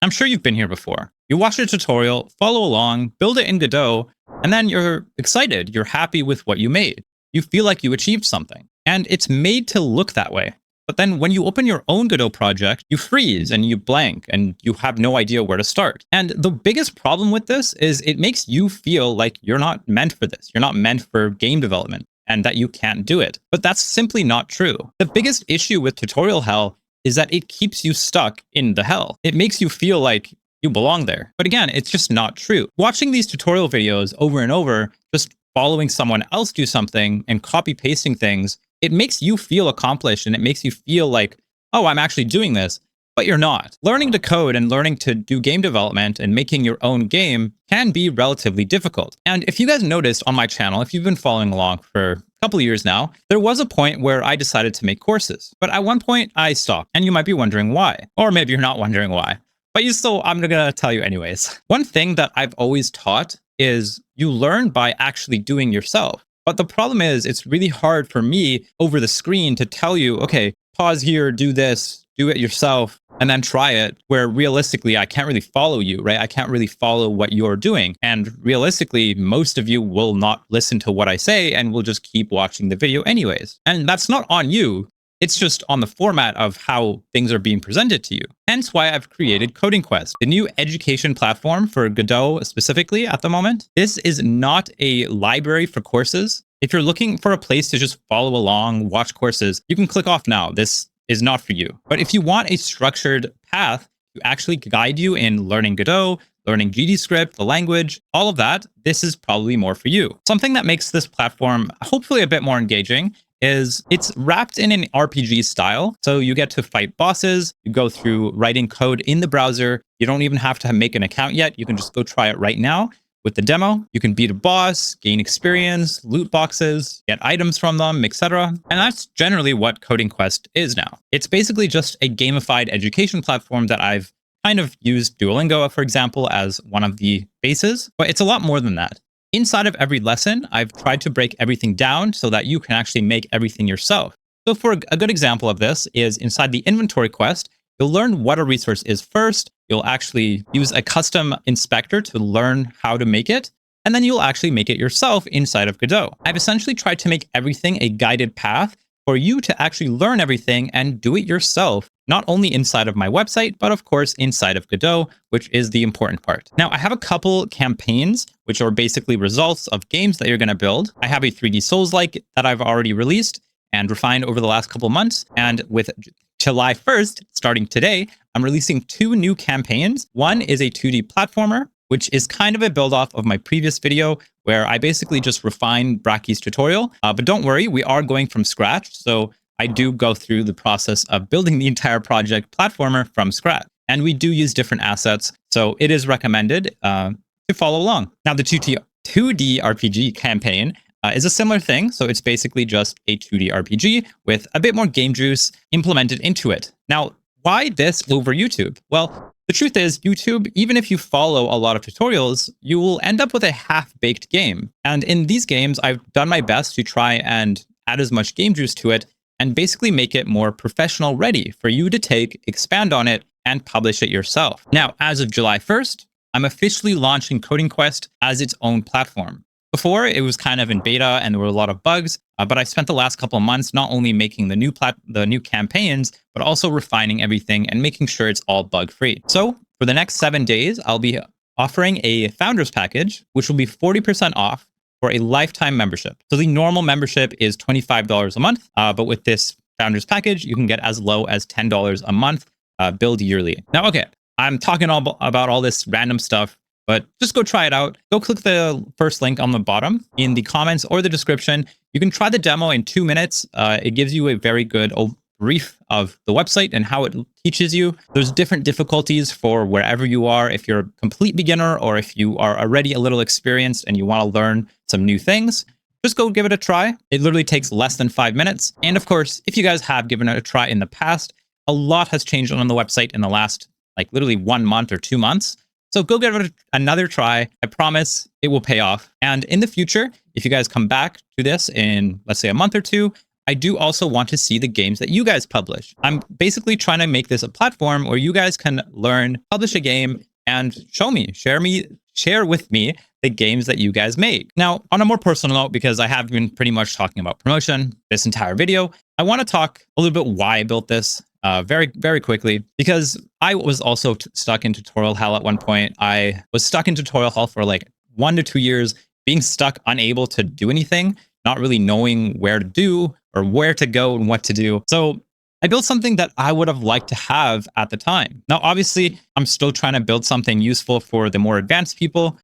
I'm sure you've been here before. You watch a tutorial, follow along, build it in Godot, and then you're excited. You're happy with what you made. You feel like you achieved something. And it's made to look that way. But then when you open your own Godot project, you freeze and you blank and you have no idea where to start. And the biggest problem with this is it makes you feel like you're not meant for this. You're not meant for game development and that you can't do it. But that's simply not true. The biggest issue with tutorial hell is that it keeps you stuck in the hell. It makes you feel like you belong there. But again, it's just not true. Watching these tutorial videos over and over, just following someone else do something and copy pasting things, it makes you feel accomplished and it makes you feel like, oh, I'm actually doing this, but you're not. Learning to code and learning to do game development and making your own game can be relatively difficult. And if you guys noticed on my channel, if you've been following along for a couple of years now, there was a point where I decided to make courses. But at one point I stopped, and you might be wondering why. Or maybe you're not wondering why. But I'm gonna tell you anyways. One thing that I've always taught is you learn by actually doing yourself. But the problem is it's really hard for me over the screen to tell you, okay, pause here, do this, do it yourself, and then try it, where realistically, I can't really follow you, right? I can't really follow what you're doing. And realistically, most of you will not listen to what I say and will just keep watching the video anyways. And that's not on you. It's just on the format of how things are being presented to you. Hence why I've created CodingQuests, the new education platform for Godot specifically at the moment. This is not a library for courses. If you're looking for a place to just follow along, watch courses, you can click off now. This is not for you. But if you want a structured path to actually guide you in learning Godot, learning GDScript, the language, all of that, this is probably more for you. Something that makes this platform hopefully a bit more engaging is it's wrapped in an RPG style. So you get to fight bosses, you go through writing code in the browser. You don't even have to make an account yet. You can just go try it right now with the demo. You can beat a boss, gain experience, loot boxes, get items from them, etc. And that's generally what CodingQuest is now. It's basically just a gamified education platform that I've kind of used Duolingo, for example, as one of the bases, but it's a lot more than that. Inside of every lesson, I've tried to break everything down so that you can actually make everything yourself. So for a good example of this is inside the inventory quest, you'll learn what a resource is first. You'll actually use a custom inspector to learn how to make it. And then you'll actually make it yourself inside of Godot. I've essentially tried to make everything a guided path for you to actually learn everything and do it yourself, not only inside of my website, but of course inside of Godot, which is the important part. Now, I have a couple campaigns, which are basically results of games that you're going to build. I have a 3D Souls-like that I've already released and refined over the last couple months. And with July 1st, starting today, I'm releasing 2 new campaigns. One is a 2D platformer, which is kind of a build off of my previous video where I basically just refined Bracky's tutorial. But don't worry, we are going from scratch. So I do go through the process of building the entire project platformer from scratch. And we do use different assets. So it is recommended to follow along. Now, the 2D RPG campaign is a similar thing. So it's basically just a 2D RPG with a bit more game juice implemented into it. Now, why this over YouTube? Well, the truth is, YouTube, even if you follow a lot of tutorials, you will end up with a half-baked game. And in these games, I've done my best to try and add as much game juice to it and basically make it more professional ready for you to take, expand on it, and publish it yourself. Now, as of July 1st, I'm officially launching CodingQuest as its own platform. Before, it was kind of in beta and there were a lot of bugs, but I spent the last couple of months not only making the new campaigns, but also refining everything and making sure it's all bug-free. So for the next 7 days, I'll be offering a founders package, which will be 40% off for a lifetime membership. So the normal membership is $25 a month, but with this founders package, you can get as low as $10 a month, billed yearly. Now, okay, I'm talking about all this random stuff, but just go try it out. Go click the first link on the bottom in the comments or the description. You can try the demo in 2 minutes. It gives you a very good brief of the website and how it teaches you. There's different difficulties for wherever you are, if you're a complete beginner or if you are already a little experienced and you want to learn some new things. Just go give it a try. It literally takes less than 5 minutes. And of course, if you guys have given it a try in the past, a lot has changed on the website in the last, literally 1 month or 2 months. So go give it another try. I promise it will pay off. And in the future, if you guys come back to this in, let's say, a month or two, I do also want to see the games that you guys publish. I'm basically trying to make this a platform where you guys can learn, publish a game, and share with me the games that you guys make. Now, on a more personal note, because I have been pretty much talking about promotion this entire video, I want to talk a little bit why I built this very, very quickly, because I was also stuck in tutorial hell at one point. I was stuck in tutorial hell for like 1 to 2 years, being stuck, unable to do anything, not really knowing where to do or where to go and what to do. So I built something that I would have liked to have at the time. Now, obviously, I'm still trying to build something useful for the more advanced people.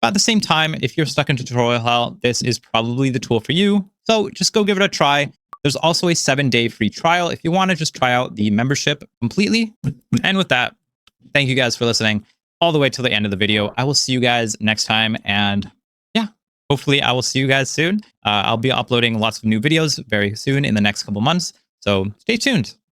But at the same time, if you're stuck in tutorial hell, this is probably the tool for you. So just go give it a try. There's also a 7-day free trial if you want to just try out the membership completely. And with that, thank you guys for listening all the way till the end of the video. I will see you guys next time. And yeah, hopefully I will see you guys soon. I'll be uploading lots of new videos very soon in the next couple months. So stay tuned.